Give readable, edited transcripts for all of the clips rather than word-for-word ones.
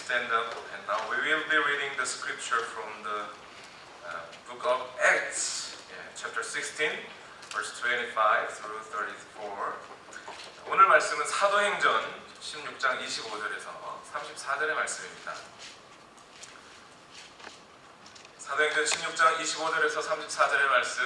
stand up, and now we will be reading the scripture from the book of Acts, chapter 16, verse 25 through 34. 오늘 말씀은 사도행전 16장 25절에서 34절의 말씀입니다. 사도행전 16장 25절에서 34절의 말씀,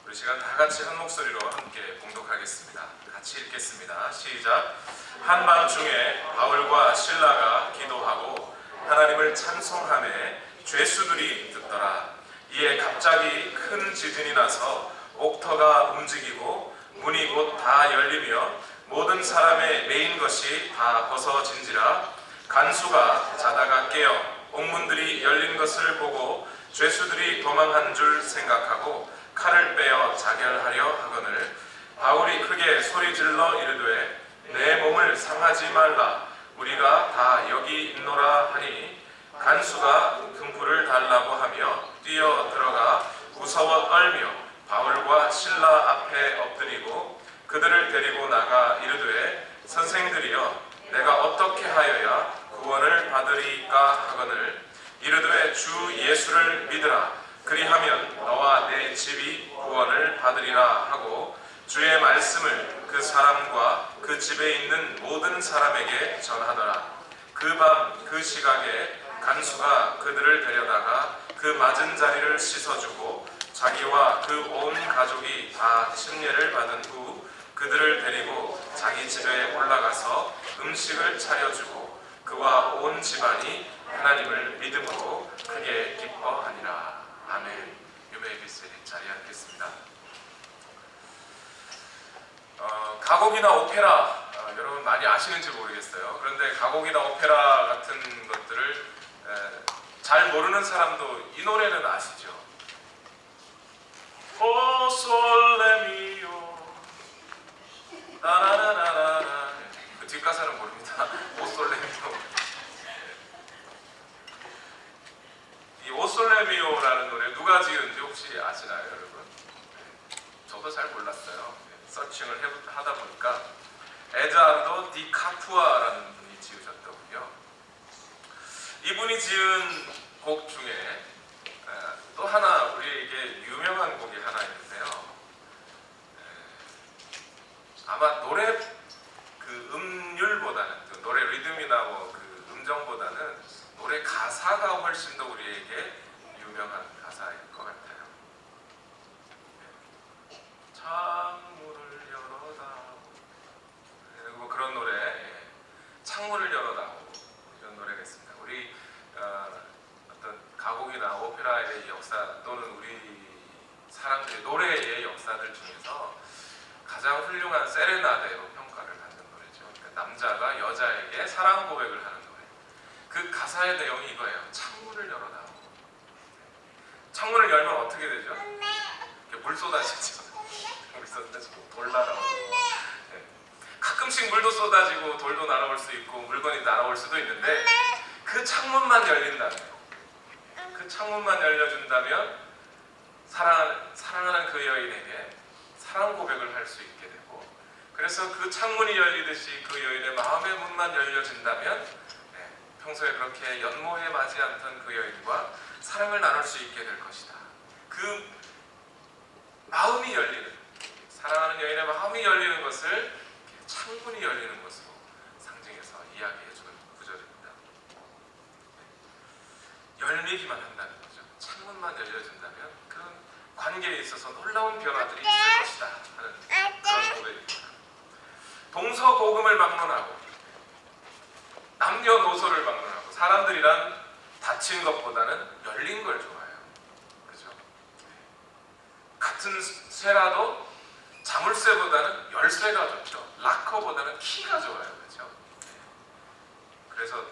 우리 시간 다 같이 한 목소리로 함께 봉독하겠습니다. 같이 읽겠습니다. 시작. 한밤중에 바울과 실라가 기도하고 하나님을 찬송하매 죄수들이 듣더라. 이에 갑자기 큰 지진이 나서 옥터가 움직이고 문이 곧 다 열리며 모든 사람의 메인 것이 다 벗어진지라. 간수가 자다가 깨어 옥문들이 열린 것을 보고 죄수들이 도망한 줄 생각하고 칼을 빼어 자결하려 하거늘 바울이 크게 소리질러 이르되 내 몸을 상하지 말라. 우리가 다 여기 있노라 하니 간수가 금풀을 달라고 하며 뛰어 들어가 무서워 떨며 바울과 실라 앞에 엎드리고 그들을 데리고 나가 이르되 선생들이여 내가 어떻게 하여야 구원을 받으리까 하거늘 이르되 주 예수를 믿으라. 그리하면 너와 내 집이 구원을 받으리라 하고 주의 말씀을 그 사람과 그 집에 있는 모든 사람에게 전하더라. 그 밤 그 시각에 간수가 그들을 데려다가 그 맞은 자리를 씻어주고 자기와 그 온 가족이 다 침례를 받은 후 그들을 데리고 자기 집에 올라가서 음식을 차려주고 그와 온 집안이 하나님을 믿음으로 크게 기뻐하니라. 아멘. You may be seated. 자리에 앉겠습니다. 가곡이나 오페라, 여러분 많이 아시는지 모르겠어요. 그런데 가곡이나 오페라 같은 것들을 잘 모르는 사람도 이 노래는 아시죠? 오 솔레미오 나나나나나. 그 뒷가사는 모릅니다. 오 솔레미오. 이 오 솔레미오라는 노래 누가 지은지 혹시 아시나요, 여러분? 저도 잘 몰랐어요. 서칭을 하다 보니까 에드아르도 디 카푸아라는 분이 지으셨더군요. 이분이 지은 곡 중에 또 하나 우리에게 유명한 곡이 하나 있는데요. 아마 노래 그 음률보다는 그 노래 리듬이나 그 음정보다는 노래 가사가 훨씬 더 우리에게 유명한 가사일 것 같아요. 창문을 열어다오. 뭐 그런 노래, 창문을 열어다오, 이런 노래가 있습니다. 우리 어떤 가곡이나 오페라의 역사 또는 우리 사람들의 노래의 역사들 중에서 가장 훌륭한 세레나데로 평가를 받는 노래죠. 그러니까 남자가 여자에게 사랑 고백을 하는 노래. 그 가사의 내용이 이거예요. 창문을 열어다오. 창문을 열면 어떻게 되죠? 물 쏟아지죠. 물 쏟아지고 돌 날아오고. 가끔씩 물도 쏟아지고 돌도 날아올 수 있고 물건이 날아올 수도 있는데 그 창문만 열린다면, 그 창문만 열려준다면 사랑하는 그 여인에게 사랑 고백을 할 수 있게 되고, 그래서 그 창문이 열리듯이 그 여인의 마음의 문만 열려진다면 평소에 그렇게 연모해 마지 않던 그 여인과 사랑을 나눌 수 있게 될 것이다. 그 마음이 열리는, 사랑하는 여인의 마음이 열리는 것을 창문이 열리는 것으로 상징해서 이야기해주는 구절입니다. 열리기만 한다는 거죠. 창문만 열려준다면 그 관계에 있어서 놀라운 변화들이 있을 것이다 하는 그런 고백입니다. 동서고금을 막론하고 남녀노소를 막론하고 사람들이란 닫힌 것보다는 열린 걸 좋아해요. 그죠? 같은 쇠라도 자물쇠보다는 열쇠가 좋죠. 락커보다는 키가 좋아요. 그렇죠? 그래서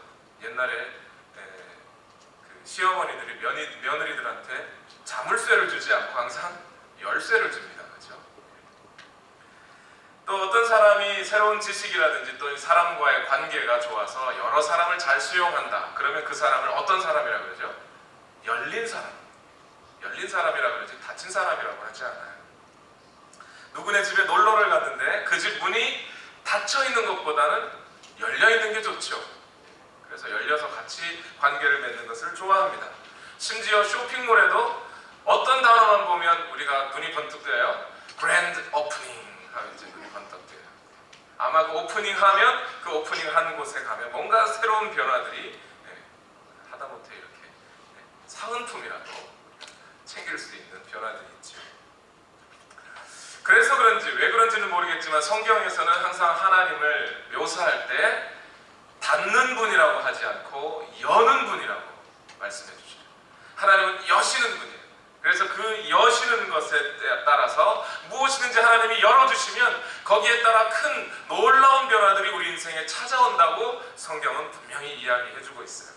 옛날에 그 시어머니들이 며느리들한테 자물쇠를 주지 않고 항상 열쇠를 줍니다. 그렇죠? 또 어떤 사람이 새로운 지식이라든지 또 사람과의 관계가 좋아서 여러 사람을 잘 수용한다. 그러면 그 사람을 어떤 사람이라고 그러죠? 열린 사람. 열린 사람이라고 그러지 닫힌 사람이라고 하지 않아요. 누구네 집에 놀러를 갔는데 그 집 문이 닫혀 있는 것보다는 열려 있는 게 좋죠. 그래서 열려서 같이 관계를 맺는 것을 좋아합니다. 심지어 쇼핑몰에도 어떤 단어만 보면 우리가 눈이 번뜩 뜨여요. 그랜드 오프닝 하면 이제 눈이 번뜩 뜨여요. 아마 그 오프닝 하면 그 오프닝 하는 곳에 가면 뭔가 새로운 변화들이 하다못해 이렇게 사은품이라도 챙길 수 있는 변화들이 있죠. 그래서 그런지 왜 그런지는 모르겠지만 성경에서는 항상 하나님을 묘사할 때 닫는 분이라고 하지 않고 여는 분이라고 말씀해 주시죠. 하나님은 여시는 분이에요. 그래서 그 여시는 것에 따라서 무엇이든지 하나님이 열어주시면 거기에 따라 큰 놀라운 변화들이 우리 인생에 찾아온다고 성경은 분명히 이야기해주고 있어요.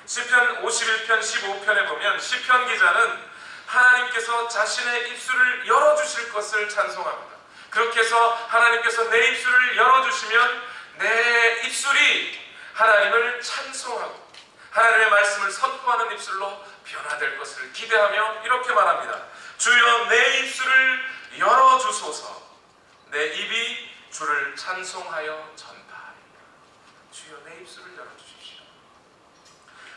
시편 51편 15편에 보면 시편 기자는 하나님께서 자신의 입술을 열어주실 것을 찬송합니다. 그렇게 해서 하나님께서 내 입술을 열어주시면 내 입술이 하나님을 찬송하고 하나님의 말씀을 선포하는 입술로 변화될 것을 기대하며 이렇게 말합니다. 주여 내 입술을 열어주소서. 내 입이 주를 찬송하여 전파하리라. 주여 내 입술을 열어주십시오.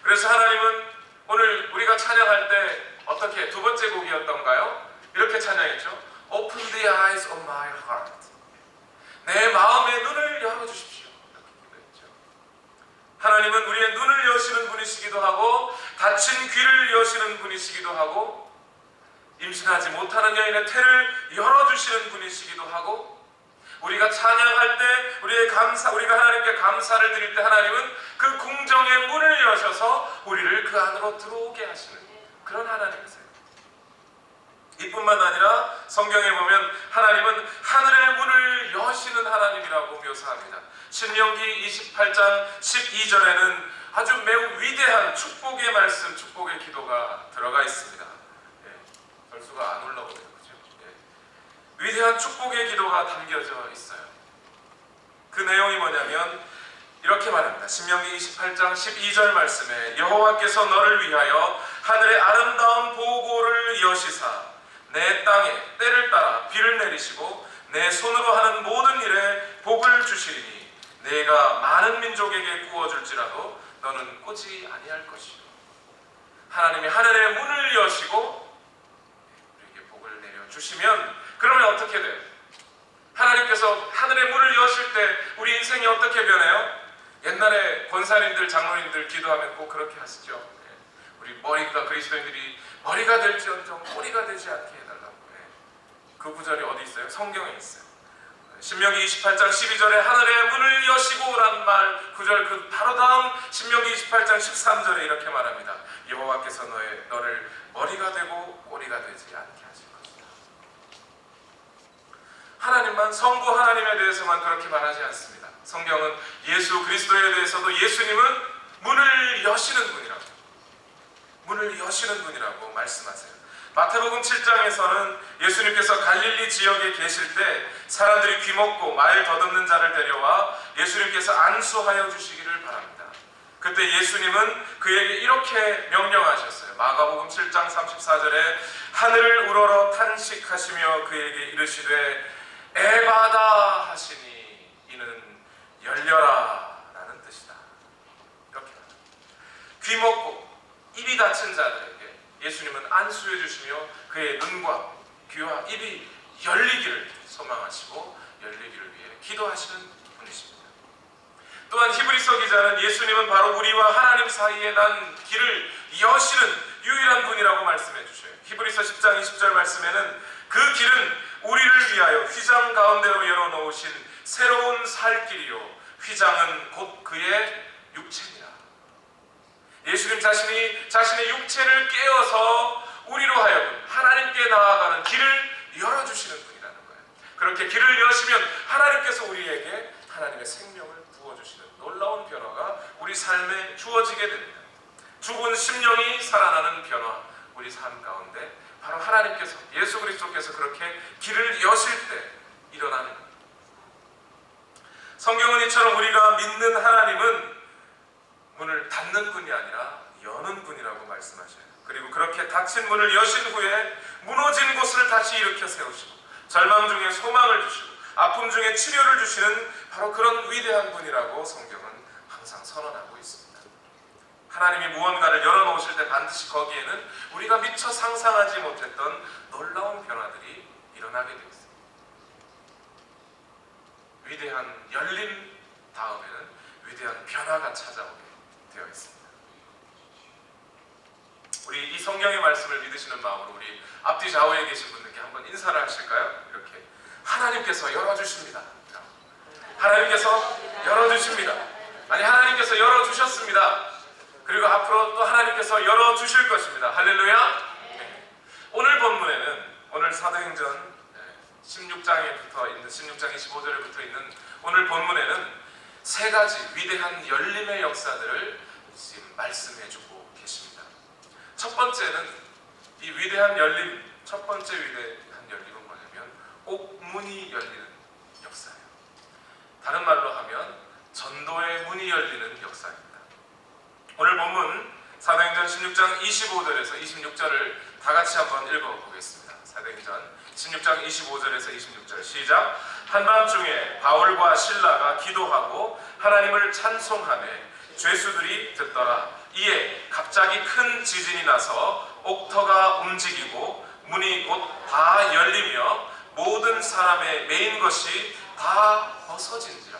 그래서 하나님은 오늘 우리가 찬양할 때 어떻게 두 번째 곡이었던가요? 이렇게 찬양했죠. Open the eyes of my heart. 내 마음의 눈을 열어주십시오. 하나님은 우리의 눈을 여시는 분이시기도 하고 닫힌 귀를 여시는 분이시기도 하고 임신하지 못하는 여인의 태를 열어주시는 분이시기도 하고 우리가 찬양할 때 우리가 하나님께 감사를 드릴 때 하나님은 그 궁정의 문을 여셔서 우리를 그 안으로 들어오게 하시는 그런 하나님이세요. 이뿐만 아니라 성경에 보면 하나님은 하늘의 문을 여시는 하나님이라고 묘사합니다. 신명기 28장 12절에는 아주 매우 위대한 축복의 말씀, 축복의 기도가 들어가 있습니다. 벌수가 안 올라오네요. 그죠? 위대한 축복의 기도가 담겨져 있어요. 그 내용이 뭐냐면 이렇게 말합니다. 신명기 28장 12절 말씀에 여호와께서 너를 위하여 하늘의 아름다운 보고를 여시사 내 땅에 때를 따라 비를 내리시고 내 손으로 하는 모든 일에 복을 주시리니 내가 많은 민족에게 구워줄지라도 너는 꾸지 아니할 것이요. 하나님이 하늘의 문을 여시고 우리에게 복을 내려주시면 그러면 어떻게 돼요? 하나님께서 하늘의 문을 여실 때 우리 인생이 어떻게 변해요? 옛날에 권사님들, 장로님들 기도하면 꼭 그렇게 하시죠. 우리 머리가 그리스도인들이 머리가 될지언정 꼬리가 되지 않게 해달라고. 그 구절이 어디 있어요? 성경에 있어요. 신명기 28장 12절에 하늘의 문을 여시고 라는 말 구절 그 바로 다음 신명기 28장 13절에 이렇게 말합니다. 여호와께서 너를 머리가 되고 꼬리가 되지 않게 하실 것이다. 하나님만 성부 하나님에 대해서만 그렇게 말하지 않습니다. 성경은 예수 그리스도에 대해서도 예수님은 문을 여시는 분이라고 말씀하세요. 마태복음 7장에서는 예수님께서 갈릴리 지역에 계실 때 사람들이 귀먹고 말 더듬는 자를 데려와 예수님께서 안수하여 주시기를 바랍니다. 그때 예수님은 그에게 이렇게 명령하셨어요. 마가복음 7장 34절에 하늘을 우러러 탄식하시며 그에게 이르시되 에바다 하시니 이는 열려라 라는 뜻이다. 이렇게 귀먹고 입이 닫힌 자들에게 예수님은 안수해 주시며 그의 눈과 귀와 입이 열리기를 소망하시고 열리기를 위해 기도하시는 분이십니다. 또한 히브리서 기자는 예수님은 바로 우리와 하나님 사이에 난 길을 여시는 유일한 분이라고 말씀해 주셔요. 히브리서 10장 20절 말씀에는 그 길은 우리를 위하여 휘장 가운데로 열어놓으신 새로운 살 길이요 휘장은 곧 그의 육체니라. 예수님 자신이 자신의 육체를 깨어서 우리로 하여금 하나님께 나아가는 길을 열어주시는 분이라는 거예요. 그렇게 길을 여시면 하나님께서 우리에게 하나님의 생명을 부어주시는 놀라운 변화가 우리 삶에 주어지게 됩니다. 죽은 심령이 살아나는 변화, 우리 삶 가운데 바로 하나님께서 예수 그리스도께서 그렇게 길을 여실 때 일어나는 겁니다. 성경은 이처럼 우리가 믿는 하나님은 문을 닫는 분이 아니라 여는 분이라고 말씀하셔요. 그리고 그렇게 닫힌 문을 여신 후에 무너진 곳을 다시 일으켜 세우시고 절망 중에 소망을 주시고 아픔 중에 치료를 주시는 바로 그런 위대한 분이라고 성경은 항상 선언하고 있습니다. 하나님이 무언가를 열어놓으실 때 반드시 거기에는 우리가 미처 상상하지 못했던 놀라운 변화들이 일어나게 되어 있습니다. 위대한 열림 다음에는 위대한 변화가 찾아오게 되어 있습니다. 우리 이 성경의 말씀을 믿으시는 마음으로 우리 앞뒤 좌우에 계신 분들께 한번 인사를 하실까요? 이렇게 하나님께서 열어주십니다. 하나님께서 열어주십니다. 아니, 하나님께서 열어주셨습니다. 그리고 앞으로 또 하나님께서 열어주실 것입니다. 할렐루야. 네. 오늘 본문에는 오늘 사도행전 16장에 붙어 있는 16장 25절에 붙어 있는 오늘 본문에는 세 가지 위대한 열림의 역사들을 지금 말씀해 주고 계십니다. 첫 번째는 이 위대한 열림, 첫 번째 위대한 열림은 뭐냐면 옥문이 열리는 역사예요. 다른 말로 하면 전도의 문이 열리는 역사입니다. 오늘 본문 사도행전 16장 25절에서 26절을 다 같이 한번 읽어보겠습니다. 사도행전 16장 25절에서 26절 시작. 한밤중에 바울과 실라가 기도하고 하나님을 찬송하며 죄수들이 듣더라. 이에 갑자기 큰 지진이 나서 옥터가 움직이고 문이 곧 다 열리며 모든 사람의 메인 것이 다 벗어진지라.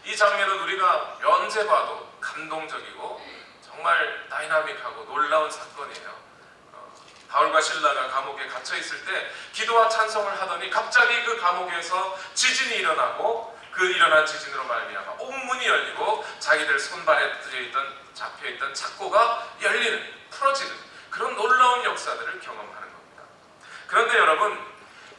이 장면은 우리가 언제 봐도 감동적이고 정말 다이나믹하고 놀라운 사건이에요. 바울과 실라가 감옥에 갇혀 있을 때 기도와 찬송을 하더니 갑자기 그 감옥에서 지진이 일어나고 그 일어난 지진으로 말미암아 옥문이 열리고 자기들 손발에 잡혀있던 착고가 열리는, 풀어지는 그런 놀라운 역사들을 경험하는 겁니다. 그런데 여러분,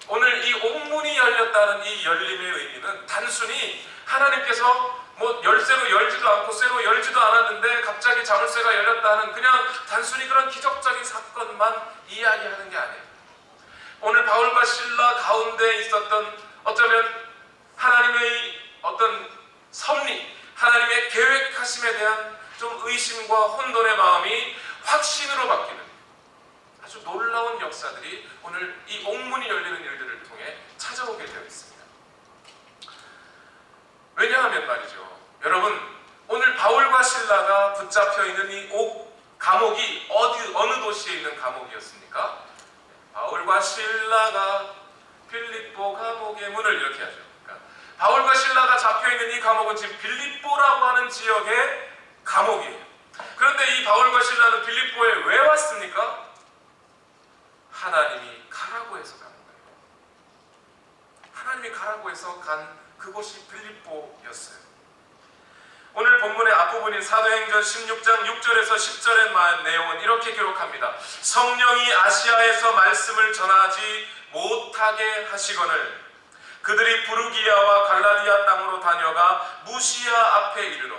오늘 이 옥문이 열렸다는 이 열림의 의미는 단순히 하나님께서 열쇠로 열지도 않고 쇠로 열지도 않았는데 갑자기 자물쇠가 열렸다는 그냥 단순히 그런 기적적인 사건만 이야기하는 게 아니에요. 오늘 바울과 실라 가운데 있었던 어쩌면 하나님의 어떤 섭리, 하나님의 계획하심에 대한 좀 의심과 혼돈의 마음이 확신으로 바뀌는 아주 놀라운 역사들이 오늘 이 옥문이 열리는 일들을 통해 찾아오게 되어 있습니다. 왜냐하면 말이죠, 여러분, 오늘 바울과 실라가 붙잡혀 있는 이 감옥이 어느 도시에 있는 감옥이었습니까? 바울과 실라가 빌립보 감옥의 문을 이렇게 하죠. 그러니까 바울과 실라가 잡혀 있는 이 감옥은 지금 빌립보라고 하는 지역의 감옥이에요. 그런데 이 바울과 실라는 빌립보에 왜 왔습니까? 하나님이 가라고 해서 간 거예요. 하나님이 가라고 해서 간 그곳이 빌립보였어요. 오늘 본문의 앞부분인 사도행전 16장 6절에서 10절의 내용은 이렇게 기록합니다. 성령이 아시아에서 말씀을 전하지 못하게 하시거늘 그들이 부르기아와 갈라디아 땅으로 다녀가 무시아 앞에 이르러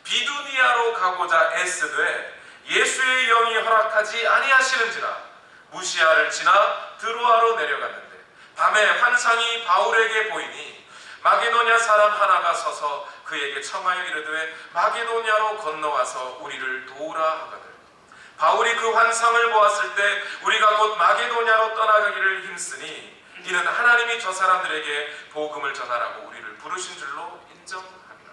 비두니아로 가고자 애쓰되 예수의 영이 허락하지 아니하시는지라 무시아를 지나 드로아로 내려갔는데 밤에 환상이 바울에게 보이니 마게도냐 사람 하나가 서서 그에게 청하여 이르되 마게도냐로 건너와서 우리를 도우라 하거늘 바울이 그 환상을 보았을 때 우리가 곧 마게도냐로 떠나가기를 힘쓰니 이는 하나님이 저 사람들에게 복음을 전하라고 우리를 부르신 줄로 인정함이라.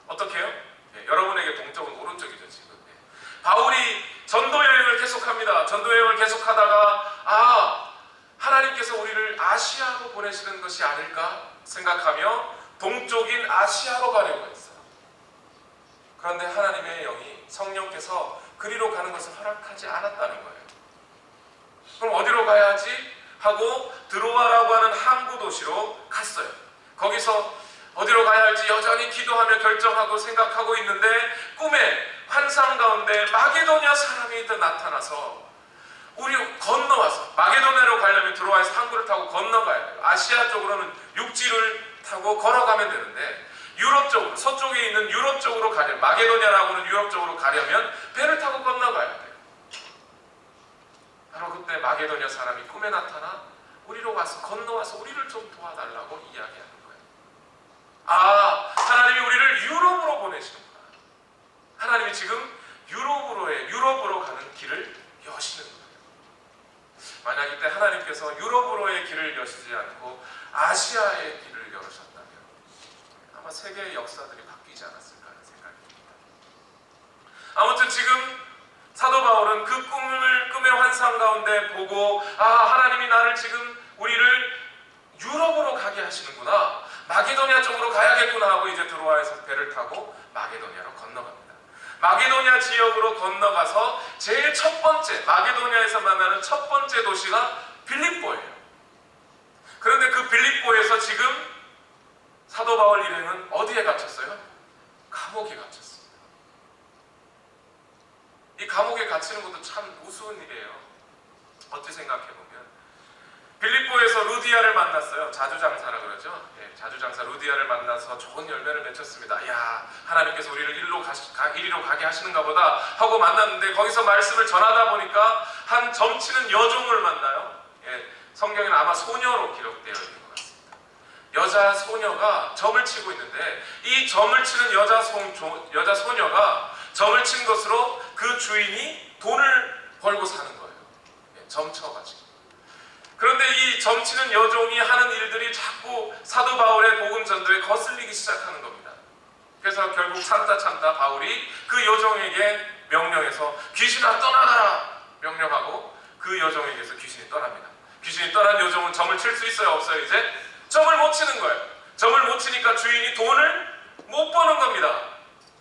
어떻게요? 네, 여러분에게 동쪽은 오른쪽이죠 지금. 네. 바울이 전도 여행을 계속합니다. 전도 여행을 계속하다가 하나님께서 우리를 아시아로 보내시는 것이 아닐까 생각하며 동쪽인 아시아로 가려고 했어요. 그런데 하나님의 영이 성령께서 그리로 가는 것을 허락하지 않았다는 거예요. 그럼 어디로 가야지 하고 드로아라고 하는 항구 도시로 갔어요. 거기서 어디로 가야 할지 여전히 기도하며 결정하고 생각하고 있는데 꿈에 환상 가운데 마게도냐 사람이 나타나서 우리 건너와서 마게도냐로 가려면 드로아에서 항구를 타고 건너가야 돼요. 아시아 쪽으로는 육지를 타고 걸어가면 되는데 유럽 쪽으로, 서쪽에 있는 유럽 쪽으로 가려면, 마게도냐라고는 유럽 쪽으로 가려면 배를 타고 건너가야 돼요. 바로 그때 마게도냐 사람이 꿈에 나타나 우리로 와서 건너와서 우리를 좀 도와달라고 이야기하는 거예요. 하나님이 우리를 유럽으로 보내시는구나. 하나님이 지금 유럽으로 가는 길을 여시는 거예요. 만약 이때 하나님께서 유럽으로의 길을 여시지 않고 아시아의 길을 열으셨다면 역사들이 바뀌지 않았을까 하는 생각이 듭니다. 아무튼 지금 사도 바울은 그 꿈의 환상 가운데 보고 하나님이 나를 지금 우리를 유럽으로 가게 하시는구나, 마게도냐 쪽으로 가야겠구나 하고 이제 드로아에서 배를 타고 마게도냐로 건너갑니다. 마게도냐 지역으로 건너가서 제일 첫 번째, 마게도냐에서 만나는 첫 번째 도시가 빌립보예요. 그런데 그 빌립보에서 지금 사도 바울 일행은 어디에 갇혔어요? 감옥에 갇혔어요. 이 감옥에 갇히는 것도 참 우스운 일이에요. 어찌 생각해보면 빌립보에서 루디아를 만났어요. 자주장사라 그러죠. 자주장사 루디아를 만나서 좋은 열매를 맺혔습니다. 야, 하나님께서 우리를 이리로 가게 하시는가 보다 하고 만났는데, 거기서 말씀을 전하다 보니까 한 점치는 여종을 만나요. 성경에는 아마 소녀로 기록되어 있는 것 같습니다. 여자 소녀가 점을 치고 있는데, 이 점을 치는 여자 소녀가 점을 친 것으로 그 주인이 돈을 벌고 사는 거예요. 점 쳐가지고. 그런데 이 점치는 여종이 하는 일들이 자꾸 사도 바울의 복음 전도에 거슬리기 시작하는 겁니다. 그래서 결국 참다 바울이 그 여종에게 명령해서 귀신아 떠나가라 명령하고, 그 여종에게서 귀신이 떠납니다. 귀신이 떠난 여종은 점을 칠 수 있어요, 없어요? 이제 점을 못 치는 거예요. 점을 못 치니까 주인이 돈을 못 버는 겁니다.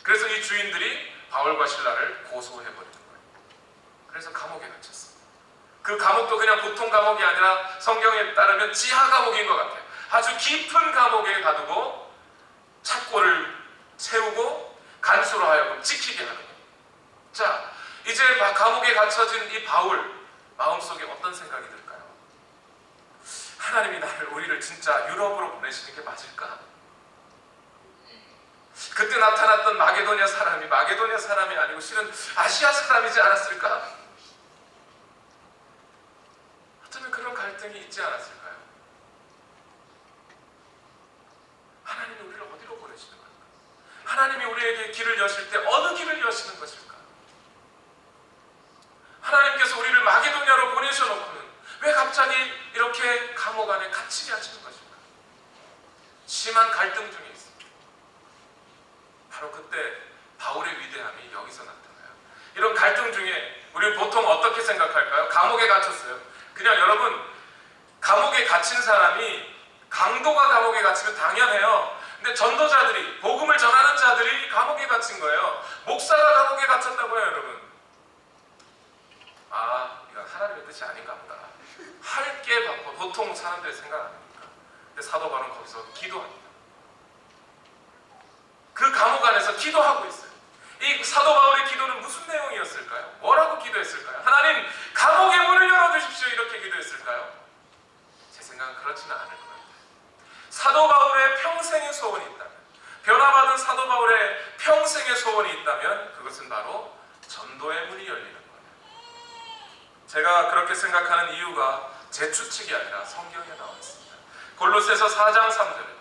그래서 이 주인들이 바울과 실라를 고소해버리는 거예요. 그래서 감옥에 갇혔어요. 그 감옥도 그냥 보통 감옥이 아니라 성경에 따르면 지하 감옥인 것 같아요. 아주 깊은 감옥에 가두고 착고를 세우고 간수로 하여금 지키게 하는 거예요. 자, 이제 감옥에 갇혀진 이 바울 마음속에 어떤 생각이 들까요? 하나님이 우리를 진짜 유럽으로 보내시는 게 맞을까? 그때 나타났던 마게도냐 사람이 아니고 실은 아시아 사람이지 않았을까? 어쩌면 그런 갈등이 있지 않았을까요? 하나님이 우리를 어디로 보내시는 걸까? 하나님이 우리에게 길을 여실 때 어느 길을 여시는 것일까? 하나님께서 우리를 마게도냐로 보내셔놓고는 왜 갑자기 이렇게 감옥 안에 갇히게 하시는 것일까? 심한 갈등 중에 있습니다. 바로 그때 바울의 위대함이 여기서 나타나요. 이런 갈등 중에 우리는 보통 어떻게 생각할까요? 감옥에 갇혔어요. 그냥 여러분, 감옥에 갇힌 사람이, 강도가 감옥에 갇히면 당연해요. 근데 전도자들이, 복음을 전하는 자들이 감옥에 갇힌 거예요. 목사가 감옥에 갇혔다고요, 여러분. 이건 하나님의 뜻이 아닌가 보다. 할 게 보통 사람들의 생각 아닙니까? 근데 사도 바울은 거기서 기도합니다. 그 감옥 안에서 기도하고 있어요. 이 사도 바울의 기도는 무슨 내용이었을까요? 뭐라고 기도했을까요? 하나님, 감옥의 문을 열어주십시오, 이렇게 기도했을까요? 제 생각은 그렇지는 않을 것 같아요. 사도 바울의 평생의 소원이 있다면, 변화받은 사도 바울의 평생의 소원이 있다면 그것은 바로 전도의 문이 열리는 거예요. 제가 그렇게 생각하는 이유가 제 추측이 아니라 성경에 나와 있습니다. 골로새서 4장 3절에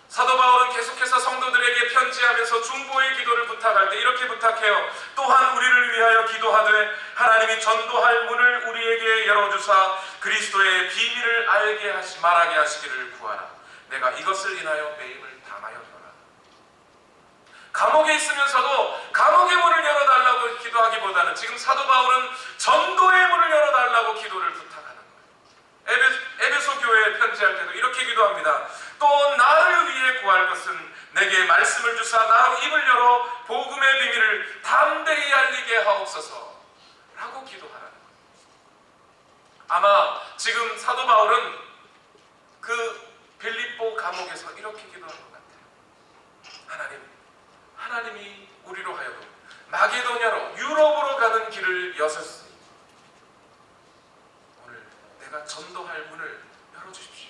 사도 바울은 계속해서 성도들에게 편지하면서 중보의 기도를 부탁할 때 이렇게 부탁해요. 또한 우리를 위하여 기도하되 하나님이 전도할 문을 우리에게 열어주사 그리스도의 비밀을 알게 말하게 하시기를 구하라. 내가 이것을 인하여 매임을 당하였노라. 감옥에 있으면서도 감옥의 문을 열어달라고 기도하기보다는 지금 사도 바울은 전도의 문을 열어달라고 기도를 부탁하는 거예요. 에베소 교회에 편지할 때도 이렇게 기도합니다. 또 나를 위해 구할 것은 내게 말씀을 주사 나로 입을 열어 복음의 비밀을 담대히 알리게 하옵소서 라고 기도하라는 거예요. 아마 지금 사도 바울은 그 빌립보 감옥에서 이렇게 기도한 것 같아요. 하나님이 우리로 하여금 마게도냐로 유럽으로 가는 길을 여셨으니 오늘 내가 전도할 문을 열어주십시오.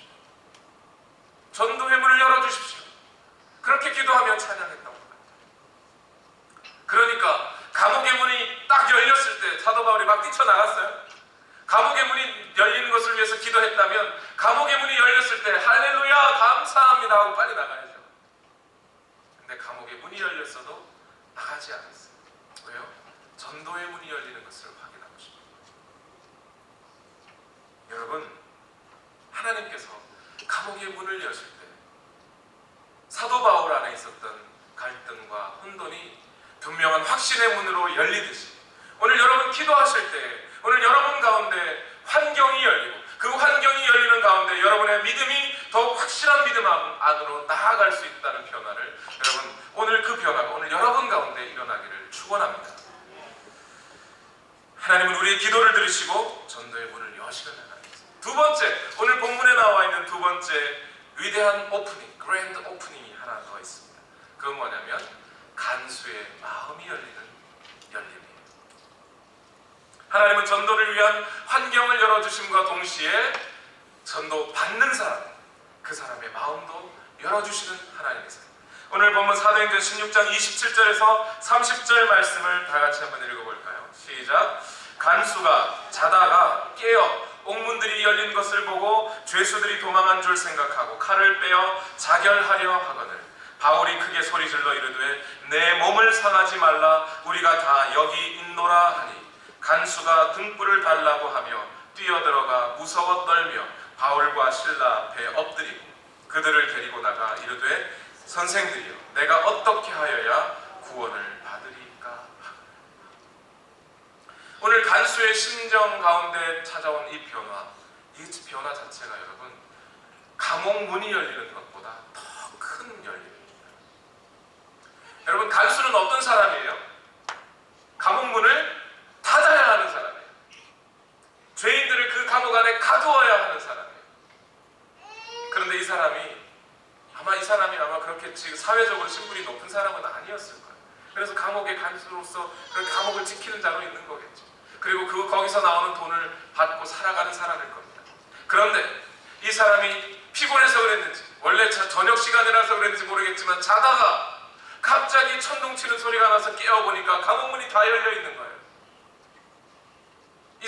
전도의 문을 열어주십시오. 그렇게 기도하며 찬양했던 것 같아요. 그러니까 감옥의 문이 딱 열렸을 때 사도 바울이 막 뛰쳐나갔어요. 감옥의 문이 열리는 것을 위해서 기도했다면 감옥의 문이 열렸을 때 할렐루야 감사합니다 하고 빨리 나가야죠. 근데 감옥의 문이 열렸어도 나가지 않았어요. 왜요? 전도의 문이 열리는 것을 확인하고 싶어요. 여러분, 하나님께서 감옥의 문을 여실 때 사도 바울 안에 있었던 갈등과 혼돈이 분명한 확신의 문으로 열리듯이 오늘 여러분 기도하실 때 오늘 여러분 가운데 환경이 열리고 그 환경이 열리는 가운데 여러분의 믿음이 더욱 확실한 믿음 안으로 나아갈 수 있다는 변화를 여러분 오늘 그 변화가 오늘 여러분 가운데 일어나기를 축원합니다. 하나님은 우리의 기도를 들으시고 전도의 문을 여시는 하나님이십니다. 두 번째, 오늘 본문에 나와 있는 두 번째 위대한 오프닝, 그랜드 오프닝이 하나 더 있습니다. 그건 뭐냐면 간수의 마음이 열리는 열림이에요. 하나님은 전도를 위한 환경을 열어주심과 동시에 전도 받는 사람, 그 사람의 마음도 열어주시는 하나님이세요. 오늘 본문 사도행전 16장 27절에서 30절 말씀을 다 같이 한번 읽어볼까요? 시작. 간수가 자다가 깨어 옥문들이 열린 것을 보고 죄수들이 도망한 줄 생각하고 칼을 빼어 자결하려 하거늘 바울이 크게 소리질러 이르되 내 몸을 상하지 말라 우리가 다 여기 있노라 하니 간수가 등불을 달라고 하며 뛰어들어가 무서워 떨며 바울과 실라 앞에 엎드리고 그들을 데리고 나가 이르되 선생들이여 내가 어떻게 하여야 구원을 받으리까. 오늘 간수의 심정 가운데 찾아온 이 변화 자체가 여러분 감옥 문이 열리는 것보다 더 큰 열림입니다. 여러분 간수는 어떤 사람이에요? 감옥 문을 닫아야 하는 사람이에요. 죄인들을 그 감옥 안에 가두어야 하는 사람이에요. 그런데 이 사람이 아마 그렇게 지금 사회적으로 신분이 높은 사람은 아니었을 거예요. 그래서 감옥의 간수로서 그 감옥을 지키는 자로 있는 거겠죠. 그리고 거기서 나오는 돈을 받고 살아가는 사람일 겁니다. 그런데 이 사람이 피곤해서 그랬는지 원래 저녁 시간이라서 그랬는지 모르겠지만 자다가 갑자기 천둥 치는 소리가 나서 깨어보니까 감옥 문이 다 열려 있는 거예요. 이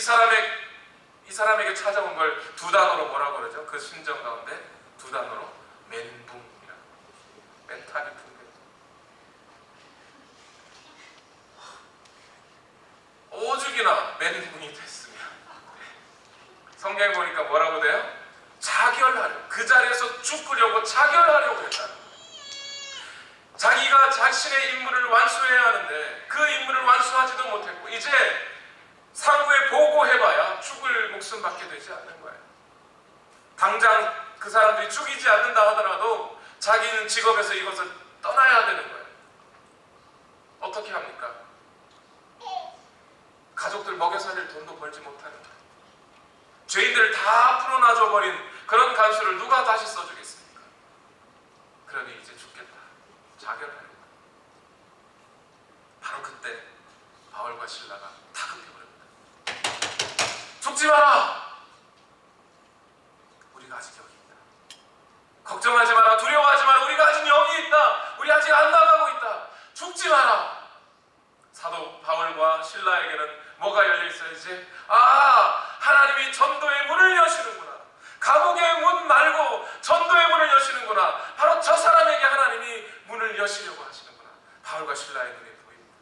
사람에게 찾아온 걸 두 단어로 뭐라고 그러죠? 그 심정 가운데 두 단어로 멘붕이라. 멘탈이 붕괴. 오죽이나 멘붕이 됐으면 성경에 보니까 뭐라고 돼요? 자결하려, 그 자리에서 죽으려고 자결하려고 했다는 거예요. 자기가 자신의 임무를 완수해야 하는데 그 임무를 완수하지도 못했고 이제 상부에 보고해봐야 죽을 목숨 받게 되지 않는 거예요. 당장 그 사람들이 죽이지 않는다 하더라도 자기는 직업에서 이것을 떠나야 되는 거예요. 어떻게 합니까? 가족들 먹여 살릴 돈도 벌지 못하는 거예요. 죄인들을 다 풀어놔줘버린 그런 간수를 누가 다시 써주겠습니까? 그러니 이제 죽겠다. 자결하려고. 바로 그때 바울과 실라가 다급해버립니다. 죽지 마라! 우리가 아직 여기 있다. 걱정하지 마라. 두려워하지 마라. 우리가 아직 여기 있다. 우리 아직 안 나가고 있다. 죽지 마라. 사도 바울과 실라에게는 뭐가 열려있어요? 이제 하나님이 전도의 문을 여시는구나. 감옥의 문 말고 전도의 문을 여시는구나. 바로 저 사람에게 하나님이 문을 여시려고 하시는구나. 바울과 실라의 눈에 보입니다.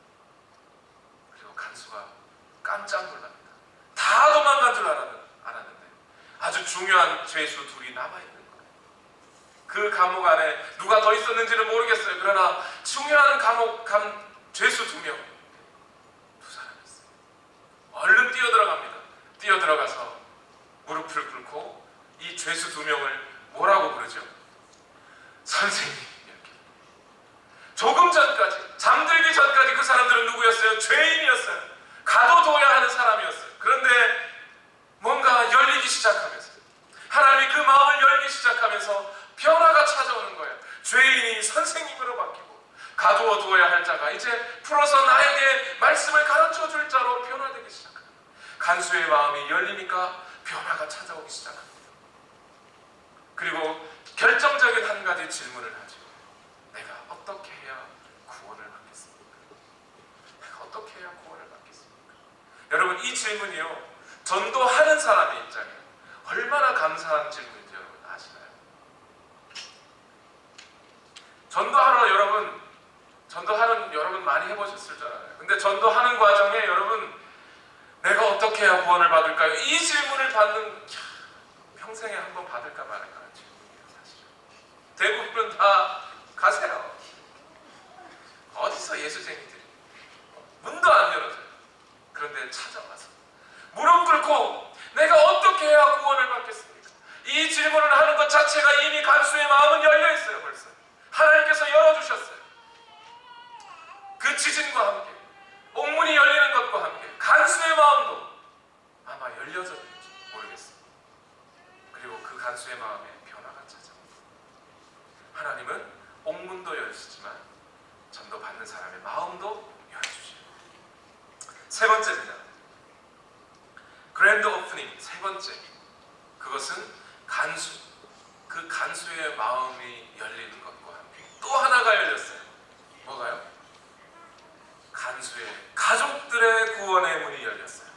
그리고 간수가 깜짝 놀랍니다. 다 도망간 줄 알았는데 아주 중요한 죄수 둘이 남아있는 거예요. 그 감옥 안에 누가 더 있었는지는 모르겠어요. 그러나 중요한 죄수 2명, 두 사람이 있어요. 얼른 뛰어들어가서 무릎을 꿇고 이 죄수 2명을 뭐라고 부르죠? 선생님. 이렇게. 조금 전까지, 잠들기 전까지 그 사람들은 누구였어요? 죄인이었어요. 가둬둬야 하는 사람이었어요. 그런데 뭔가 열리기 시작하면서 하나님이 그 마음을 열기 시작하면서 변화가 찾아오는 거예요. 죄인이 선생님으로 바뀌고 가두어 두어야 할 자가 이제 풀어서 나에게 말씀을 가르쳐 줄 자로 변화되기 시작합니다. 간수의 마음이 열리니까 변화가 찾아오기 시작합니다. 그리고 결정적인 한 가지 질문을 하죠. 내가 어떻게 해야 구원을 받겠습니까? 내가 어떻게 해야 구원을 받겠습니까? 여러분 이 질문이요, 전도하는 사람의 입장에 얼마나 감사한 질문인지 여러분 아시나요? 전도하는 여러분 많이 해보셨을 줄 알아요. 근데 전도하는 과정에 여러분 내가 어떻게 해야 구원을 받을까요? 이 질문을 받는 평생에 한번 받을까 말까 하는 질문이에요. 사실 대부분 다 가세요. 어디서 예수쟁이들이 문도 안 열어줘요. 그런데 찾아와서 무릎 꿇고 내가 어떻게 해야 구원을 받겠습니까? 이 질문을 하는 것 자체가 이미 간수의 마음은 열려 있어요. 벌써 하나님께서 열어주셨어요. 그 지진과 함께 옥문이 열리는 것과 함께 간수의 마음도 아마 열려졌는지 모르겠습니다. 그리고 그 간수의 마음에 변화가 찾아옵니다. 하나님은 옥문도 열시지만 전도 받는 사람의 마음도 열어주시고, 세 번째입니다. 그랜드 오프닝, 세 번째. 그것은 간수, 그 간수의 마음이 열리는 것과 함께 또 하나가 열렸어요. 뭐가요? 간수의 가족들의 구원의 문이 열렸어요.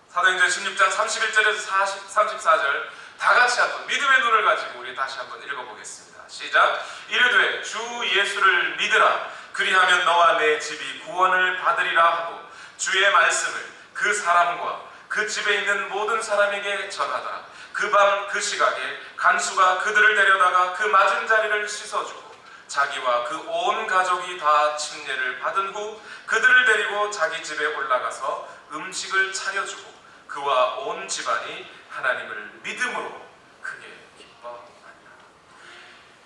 사도행전 16장 31절에서 34절 다 같이 한번 믿음의 눈을 가지고 우리 다시 한번 읽어보겠습니다. 시작. 이르되 주 예수를 믿으라. 그리하면 너와 내 집이 구원을 받으리라 하고 주의 말씀을 그 사람과 그 집에 있는 모든 사람에게 전하더라. 그 밤 그 시각에 간수가 그들을 데려다가 그 맞은 자리를 씻어주고 자기와 그 온 가족이 다 침례를 받은 후 그들을 데리고 자기 집에 올라가서 음식을 차려주고 그와 온 집안이 하나님을 믿음으로 크게 기뻐한다.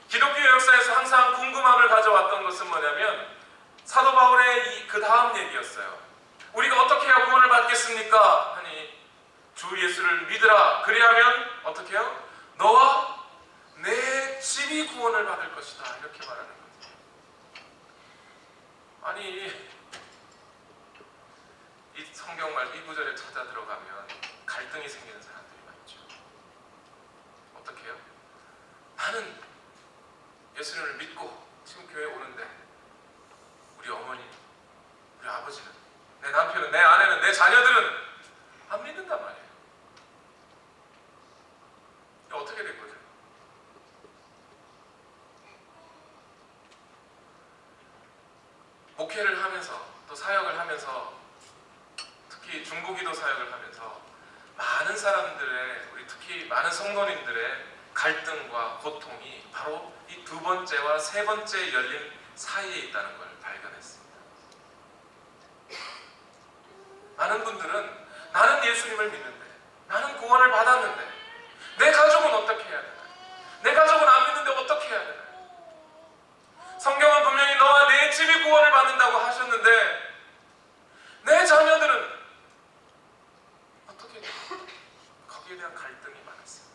기독교 역사에서 항상 궁금함을 가져왔던 것은 뭐냐면 사도 바울의 그 다음 얘기였어요. 우리가 어떻게 해야 구원을 받겠습니까? 하니 주 예수를 믿으라. 그리하면 어떻게 해요? 너와 내 집이 구원을 받을 것이다. 이렇게 말하는 거죠. 아니 이 성경말 이 구절에 찾아 들어가면 갈등이 생기는 사람들이 많죠. 어떻게 해요? 나는 예수님을 믿고 지금 교회에 오는데 우리 어머니, 우리 아버지는, 내 남편은, 내 아내는, 내 자녀들은 안 믿는단 말이에요. 어떻게 된 거죠? 목회를 하면서 또 사역을 하면서 특히 중보기도 사역을 하면서 많은 사람들의, 우리 특히 많은 성도님들의 갈등과 고통이 바로 이 두 번째와 세 번째 열림 사이에 있다는 걸 발견했습니다. 많은 분들은 나는 예수님을 믿는데, 나는 구원을 받았는데 내 가족은 어떻게 해야 되나요? 내 가족은 안 믿는데 어떻게 해야 되나요? 성경은 분명히 너와 내 집이 구원을 받는다고 하셨는데 내 자녀들은 어떻게 해야 되나요? 거기에 대한 갈등이 많았어요.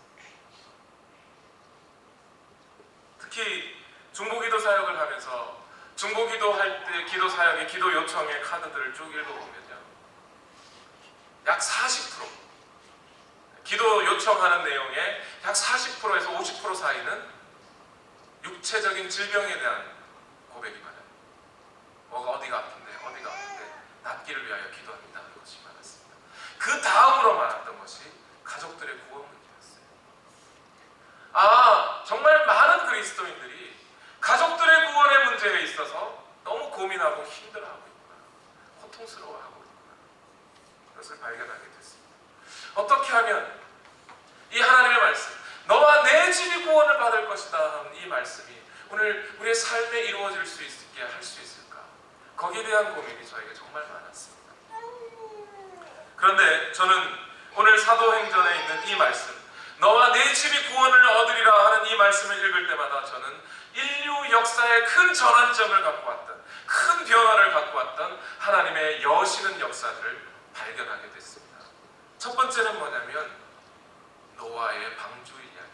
특히 중보기도 사역을 하면서 중보기도 할 때 기도 사역의 기도 요청의 카드들을 쭉 읽어보면요, 약 40% 기도 요청하는 내용의 약 40%에서 50% 사이는 육체적인 질병에 대한 고백이 많아요. 뭐가 어디가 아픈데 낫기를 위하여 기도합니다 하는 것이 많았습니다. 그 다음으로 많았던 것이 가족들의 구원 문제였어요. 정말 많은 그리스도인들이 가족들의 구원의 문제에 있어서 너무 고민하고 힘들어하고 있구나, 고통스러워하고 있구나, 그것을 발견하게 됐습니다. 어떻게 하면 이 하나님의 말씀, 너와 내 집이 구원을 받을 것이다 하는 이 말씀이 오늘 우리의 삶에 이루어질 수 있게 할 수 있을까? 거기에 대한 고민이 저에게 정말 많았습니다. 그런데 저는 오늘 사도행전에 있는 이 말씀, 너와 내 집이 구원을 얻으리라 하는 이 말씀을 읽을 때마다 저는 인류 역사의 큰 전환점을 갖고 왔던, 큰 변화를 갖고 왔던 하나님의 여시는 역사들을 발견하게 됐습니다. 첫 번째는 뭐냐면 노아의 방주 이야기입니다.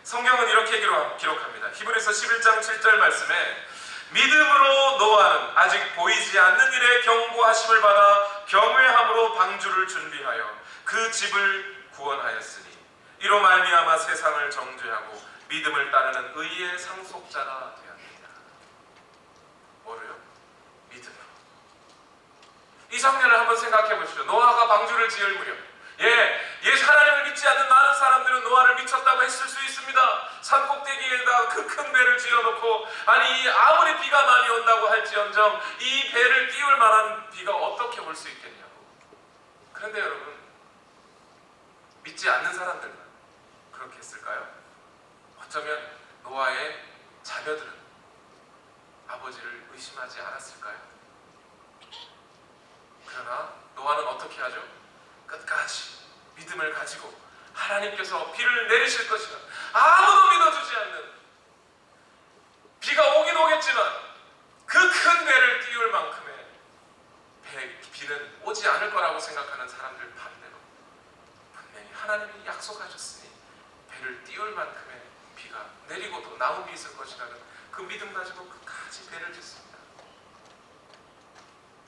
성경은 이렇게 기록합니다. 히브리서 11장 7절 말씀에 믿음으로 노아는 아직 보이지 않는 일에 경고하심을 받아 경외함으로 방주를 준비하여 그 집을 구원하였으니 이로 말미암아 세상을 정죄하고 믿음을 따르는 의의 상속자가 되었느니라. 뭐를요? 믿음으로. 이 장면을 한번 생각해 보시죠. 노아가 방주를 지을 무렵, 하나님을 믿지 않는 많은 사람들은 노아를 미쳤다고 했을 수 있습니다. 산 꼭대기에다 그 큰 배를 지어놓고, 아무리 비가 많이 온다고 할지언정 이 배를 띄울 만한 비가 어떻게 올 수 있겠냐고. 그런데 여러분, 믿지 않는 사람들만 그렇게 했을까요? 어쩌면 노아의 자녀들은 아버지를 의심하지 않았을까요? 그러나 노아는 어떻게 하죠? 끝까지 믿음을 가지고 하나님께서 비를 내리실 것이라 아무도 믿어주지 않는, 비가 오긴 오겠지만 그 큰 배를 띄울 만큼의 비는 오지 않을 거라고 생각하는 사람들 반대로 분명히 하나님이 약속하셨으니 배를 띄울 만큼의 비가 내리고도 나음이 있을 것이라는 그 믿음 가지고 끝까지 배를 짓습니다.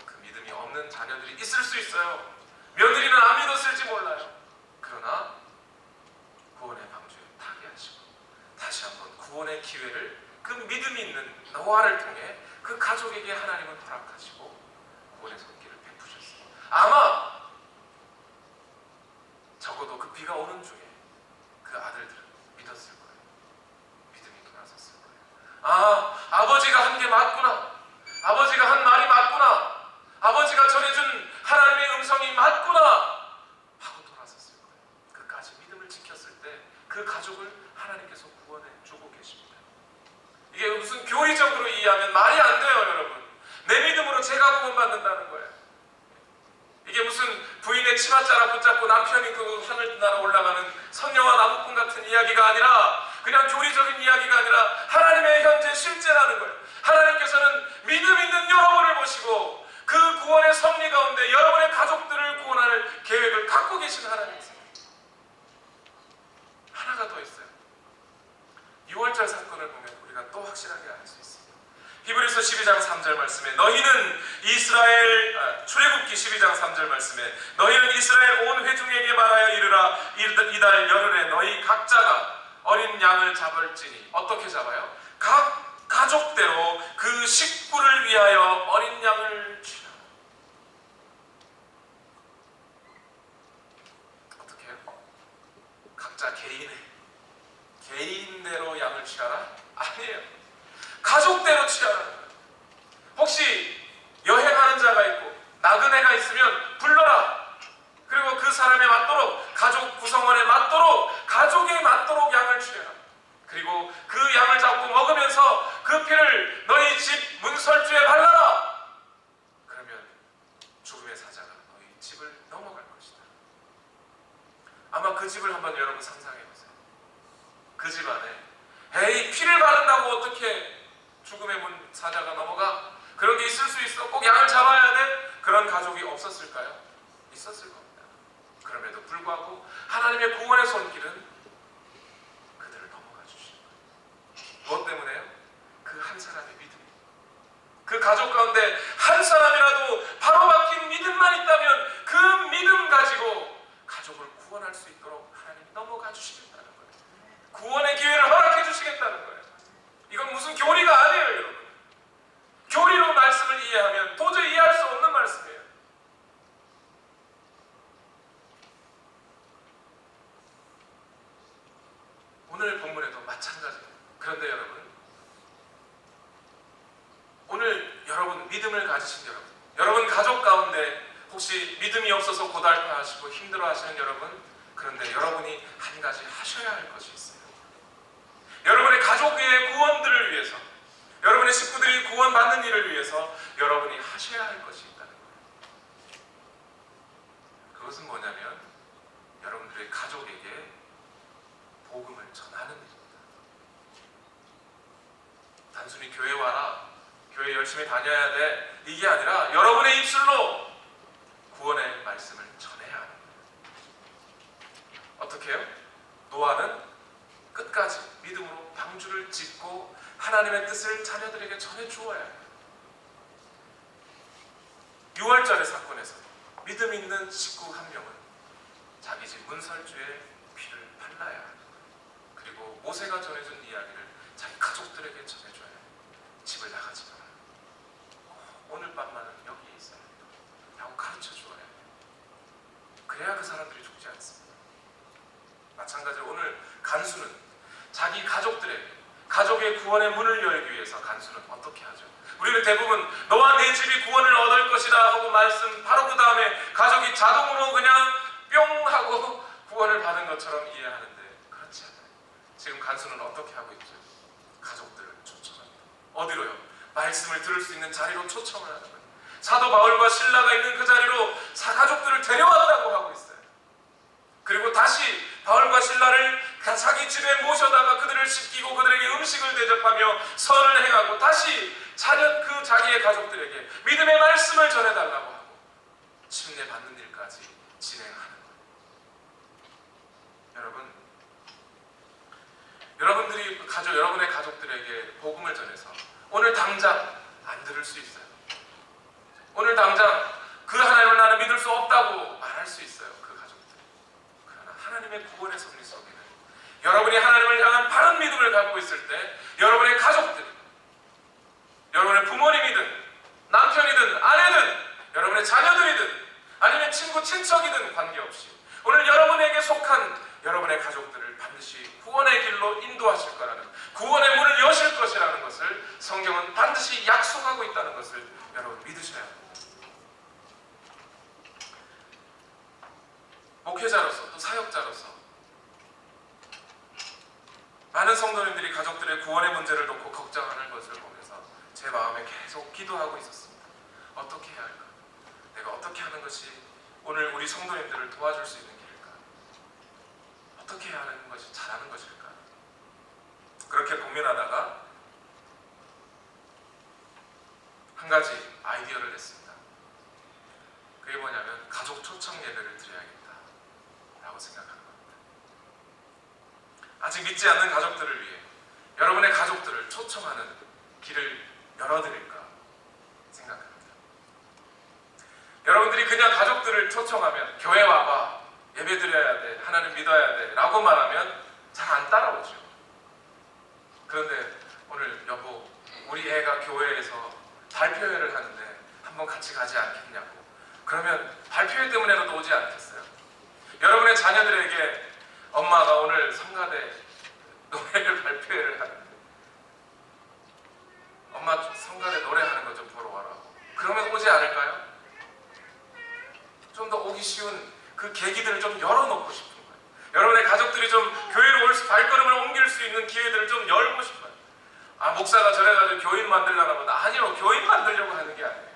그 믿음이 없는 자녀들이 있을 수 있어요. 며느리는 안 믿었을지 몰라요. 그러나 구원의 방주에 타게 하시고 다시 한번 구원의 기회를 그 믿음이 있는 노아를 통해 그 가족에게 하나님은 허락하시고 구원의 손길을 베푸셨어요. 아마 적어도 그 비가 오는 중에 그 아들들은 믿었을 거예요. 믿음이 돌아섰을 거예요. 아버지가 한 게 맞구나. 아버지가 한 말이 맞구나. 아버지가 전해준 하나님의 음성이 맞구나 하고 돌아섰을 거예요. 끝까지 믿음을 지켰을 때 그 가족을 하나님께서 구원해 주고 계십니다. 이게 무슨 교리적으로 이해하면 말이 안 돼요, 여러분. 내 믿음으로 제가 구원받는다는 거예요. 이게 무슨 부인의 치맛자락 붙잡고 남편이 그 하늘나라 올라가는 선녀와 나무꾼 같은 이야기가 아니라, 그냥 교리적인 이야기가 아니라 하나님의 현재 실제라는 거예요. 하나님께서는 믿음 있는 여러분을 보시고 그 구원의 섭리 가운데 여러분의 가족들을 구원할 계획을 갖고 계신 하나님이세요. 하나가 더 있어요. 6월절 사건을 보면 우리가 또 확실하게 알 수 있습니다. 히브리서 12장 3절 말씀에 너희는 출애굽기 12장 3절 말씀에 너희는 이스라엘 온 회중에게 말하여 이르라 이달 열흘에 너희 각자가 어린 양을 잡을지니 어떻게 잡아요? 각 가족대로 그 식구를 위하여 어린 양을 취하라. 어떻게 해요? 각자 개인대로 양을 취하라? 아니에요. 가족대로 취하라는 거예요. 혹시 여행하는 자가 있고 나그네가 있으면 불러라. 그리고 그 사람에 맞도록, 가족 구성원에 맞도록, 가족에 맞도록 양을 취해라. 그리고 그 양을 잡고 먹으면서 그 피를 너희 집 문설주에 발라라. 그러면 죽음의 사자가 너희 집을 넘어갈 것이다. 아마 그 집을 한번 여러분 상상해보세요. 그 집 안에 에이, 피를 바른다고 어떻게 죽음의 문 사자가 넘어가? 그런 게 있을 수 있어. 꼭 양을 잡아야 돼? 그런 가족이 없었을까요? 있었을 겁니다. 그럼에도 불구하고 하나님의 구원의 손길은 그들을 넘어가 주신 거예요. 무엇 때문에요? 그 한 사람의 믿음. 그 가족 가운데 한 사람이라도 바로 박힌 믿음만 있다면 그 믿음 가지고 가족을 구원할 수 있도록 하나님이 넘어가 주시겠다는 거예요. 구원의 기회를 허락해 주시겠다는 거예요. 이건 무슨 교리가 아니에요, 여러분. 교리로 말씀을 이해하면 도저히 이해할 수 없는 말씀이에요. 오늘 본문에도 마찬가지예요. 그런데 여러분, 오늘 여러분 믿음을 가지신 여러분 가족 가운데 혹시 믿음이 없어서 고달파하시고 힘들어하시는 여러분, 그런데 여러분이 한 가지 하셔야 할 것이 있어요. 여러분의 가족의 구원들을 위해서, 여러분의 식구들이 구원받는 일을 위해서 여러분이 하셔야 할 것이 있다는 거예요. 그것은 뭐냐면 여러분들의 가족에게 복음을 전하는 일입니다. 단순히 교회 와라, 교회 열심히 다녀야 돼, 이게 아니라 여러분의 입술로 구원의 말씀을 전해야 합니다. 어떻게 해요? 노아는 끝까지 믿음으로 방주를 짓고 하나님의 뜻을 자녀들에게 전해 주어야 해요. 6월절의 사건에서 믿음 있는 식구 한 명은 자기 집 문설주에 피를 발라야 합니다. 그리고 모세가 전해준 이야기를 자기 가족들에게 전해줘야 해요. 집을 나가지 마라. 오늘 밤만은 여기에 있어야 해요. 라고 가르쳐 주어야 해요. 그래야 그 사람들이 죽지 않습니다. 마찬가지로 오늘 간수는 자기 가족들에게, 가족의 구원의 문을 열기 위해서 간수는 어떻게 하죠? 우리는 대부분 너와 내 집이 구원을 얻을 것이다 하고 말씀, 바로 그 다음에 가족이 자동으로 그냥 뿅 하고 구원을 받은 것처럼 이해하는데 그렇지 않아요. 지금 간수는 어떻게 하고 있죠? 가족들을 초청합니다. 어디로요? 말씀을 들을 수 있는 자리로 초청을 하는 거예요. 사도 바울과 신라가 있는 그 자리로 가족들을 데려왔다고 하고 있어요. 그리고 다시 바울과 신라를 자기 집에 모셔다가 그들을 씻기고 그들에게 음식을 대접하며 선을 행하고 다시 그 자기의 가족들에게 믿음의 말씀을 전해달라고 하고 침례받는 일까지 진행하는 거예요. 여러분들이 여러분의 가족들에게 복음을 전해서 오늘 당장 안 들을 수 있어요. 오늘 당장 그 하나님을 나는 믿을 수 없다고 말할 수 있어요. 그 가족들. 그러나 하나님의 구원의 섭리 속에는 여러분이 하나님을 향한 바른 믿음을 갖고 있을 때 여러분의 가족들, 여러분의 부모님이든 남편이든 아내든 여러분의 자녀들이든 아니면 친구 친척이든 관계없이 오늘 여러분에게 속한 여러분의 가족들을 반드시 구원의 길로 인도하실 거라는, 구원의 문을 여실 것이라는 것을 성경은 반드시 약속하고 있다는 것을 여러분 믿으셔야 합니다. 목회자로서 또 사역자로서 많은 성도님들이 가족들의 구원의 문제를 놓고 걱정하는 것을 보면서 제 마음에 계속 기도하고 있었습니다. 어떻게 해야 할까? 내가 어떻게 하는 것이 오늘 우리 성도님들을 도와줄 수 있는 길일까? 어떻게 해야 하는 것이 잘하는 것일까? 그렇게 고민하다가 한 가지 아이디어를 냈습니다. 그게 뭐냐면 가족 초청 예배를 드려야겠다라고 생각하는 겁니다. 아직 믿지 않는 가족들을 위해 여러분의 가족들을 초청하는 길을 열어드릴까 생각합니다. 여러분들이 그냥 가족들을 초청하면 교회 와봐, 예배 드려야 돼, 하나님 믿어야 돼 라고 말하면 잘 안 따라오죠. 그런데 오늘 여보, 우리 애가 교회에서 발표회를 하는데 한번 같이 가지 않겠냐고, 그러면 발표회 때문에라도 오지 않겠어요? 여러분의 자녀들에게 엄마가 오늘 성가대 노래를 발표회를 하는데 엄마 성가대 노래하는 거 좀 보러 와라고, 그러면 오지 않을까요? 좀 더 오기 쉬운 그 계기들을 좀 열어놓고 싶은 거예요. 여러분의 가족들이 좀 교회로 올 수, 발걸음을 옮길 수 있는 기회들을 좀 열고 싶어요. 아, 목사가 저래가지고 교인 만들려나 보다. 아니요, 교인 만들려고 하는 게 아니에요.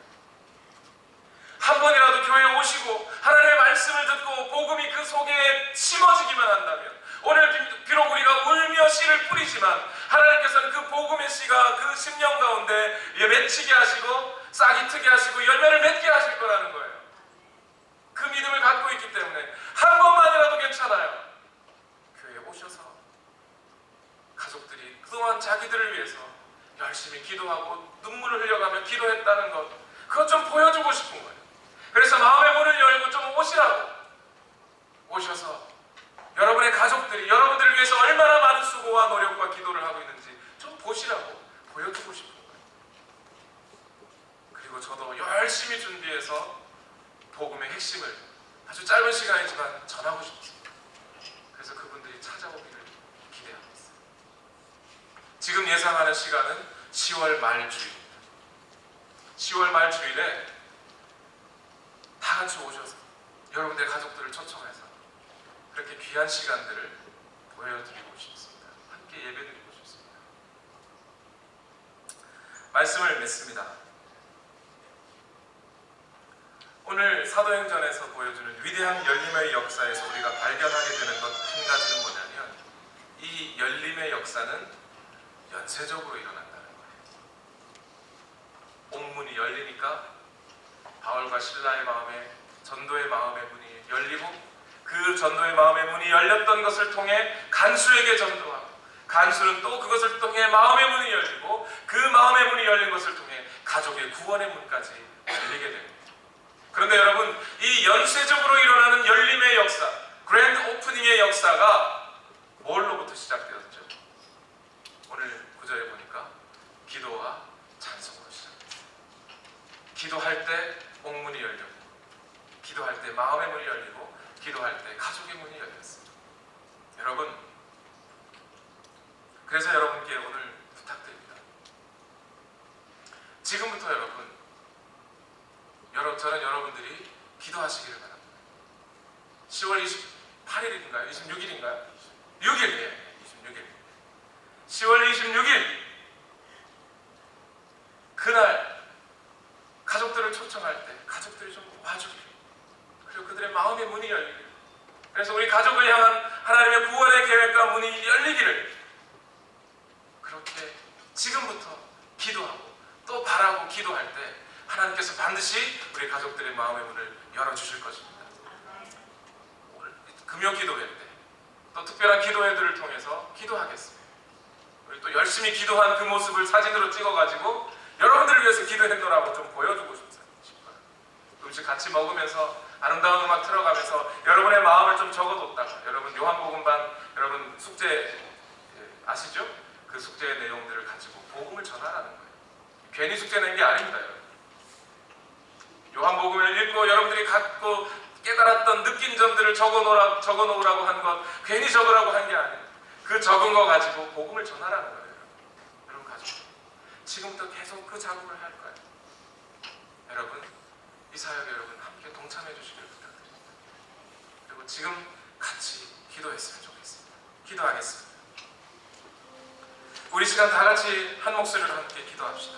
한 번이라도 교회에 오시고 하나님의 말씀을 듣고 복음이 그 속에 심어지기만 한다면, 오늘 비록 우리가 울며 씨를 뿌리지만 하나님께서는 그 복음의 씨가 그 심령 가운데 맺히게 하시고 싹이 트게 하시고 열매를 맺게 하실 거라는 거예요. 그 믿음을 갖고 있기 때문에 한 번만이라도 괜찮아요. 교회에 오셔서 가족들이 그동안 자기들을 위해서 열심히 기도하고 눈물을 흘려가며 기도했다는 것, 그것 좀 보여주고 싶은 거예요. 그래서 마음의 문을 열고 좀 오시라고, 오셔서 여러분의 가족들이 여러분들을 위해서 얼마나 많은 수고와 노력과 기도를 하고 있는지 좀 보시라고 보여주고 싶은 거예요. 그리고 저도 열심히 준비해서 복음의 핵심을 아주 짧은 시간이지만 전하고 싶습니다. 그래서 그분들이 찾아오기를 기대하고 있어요. 지금 예상하는 시간은 10월 말 주일입니다. 10월 말 주일에 다 같이 오셔서 여러분들 가족들을 초청해서 그렇게 귀한 시간들을 보여드리고 싶습니다. 함께 예배드리고 싶습니다. 말씀을 맺습니다. 오늘 사도행전에서 보여주는 위대한 열림의 역사에서 우리가 발견하게 되는 것 한 가지는 뭐냐면, 이 열림의 역사는 연쇄적으로 일어난다는 거예요. 옥문이 열리니까 바울과 신라의 마음에, 전도의 마음의 문이 열리고, 그 전도의 마음의 문이 열렸던 것을 통해 간수에게 전도하고, 간수는 또 그것을 통해 마음의 문이 열리고, 그 마음의 문이 열린 것을 통해 가족의 구원의 문까지 열리게 됩니다. 그런데 여러분, 이 연쇄적으로 일어나는 열림의 역사, 그랜드 오프닝의 역사가 뭘로부터 시작되었죠? 오늘 구절에 보니까 기도와 찬송으로 시작됐어요. 기도할 때 옥문이 열렸고, 기도할 때 마음의 문이 열리고, 기도할 때 가족의 문이 열렸습니다. 여러분, 그래서 여러분께 오늘 부탁드립니다. 지금부터 여러분, 저는 여러분들이 기도하시기를 바랍니다. 10월 28일인가요? 26일인가요? 6일, 예, 26일. 10월 26일 그날 가족들을 초청할 때 가족들이 좀 와주기를, 그리고 그들의 마음의 문이 열리기를, 그래서 우리 가족을 향한 하나님의 구원의 계획과 문이 열리기를, 그렇게 지금부터 기도하고 또 바라고 기도할 때 하나님께서 반드시 우리 가족들의 마음의 문을 열어주실 것입니다. 오늘 금요 기도회 때 또 특별한 기도회들을 통해서 기도하겠습니다. 우리 또 열심히 기도한 그 모습을 사진으로 찍어가지고 여러분들을 위해서 기도했노라고 좀 보여주고 싶어요. 음식 같이 먹으면서 아름다운 음악 틀어가면서 여러분의 마음을 좀 적어뒀다가, 여러분 요한복음반 여러분 숙제 아시죠? 그 숙제의 내용들을 가지고 복음을 전하라는 거예요. 괜히 숙제 낸 게 아닙니다. 여러분. 요한복음을 읽고 여러분들이 갖고 깨달았던 느낀 점들을 적어놓으라고 한 것, 괜히 적으라고 한 게 아니에요. 그 적은 거 가지고 복음을 전하라는 거예요. 여러분 가족, 지금부터 계속 그 작업을 할 거예요. 여러분, 이 사역에 여러분 함께 동참해 주시기를 부탁드립니다. 그리고 지금 같이 기도했으면 좋겠습니다. 기도하겠습니다. 우리 시간 다 같이 한 목소리로 함께 기도합시다.